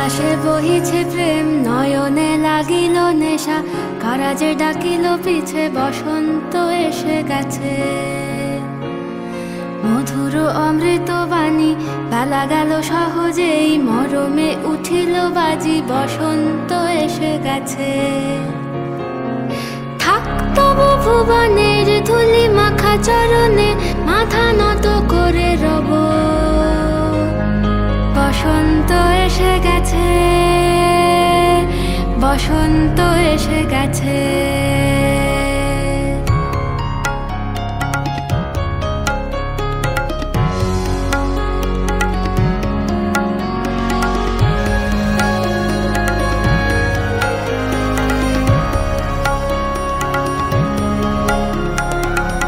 বাতাসে বহিছে প্রেম, নয়নে লাগিল নেশা, কারাজে ডাকিল পিছে, বসন্ত এসে গেছে। মধুর অমৃত বাণী, বেলা গেল সহজেই, মরমে উঠিল বাজি, বসন্ত এসে গেছে। থাক তবু ভুবনের ধুলি মাখা চরণে, মাথা নত করে রব। বসন্ত এসে গেছে, বসন্ত এসে গেছে।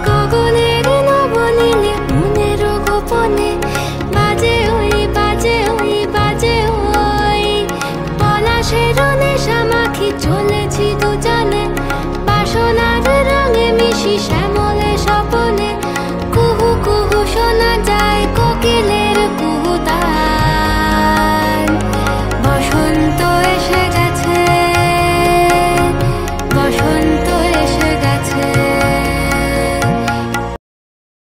গগনের নবনীলে মনের গোপনে, বাজে ওই বাজে ওই বাজে ওই, পলাশের নেশা মাখি চলে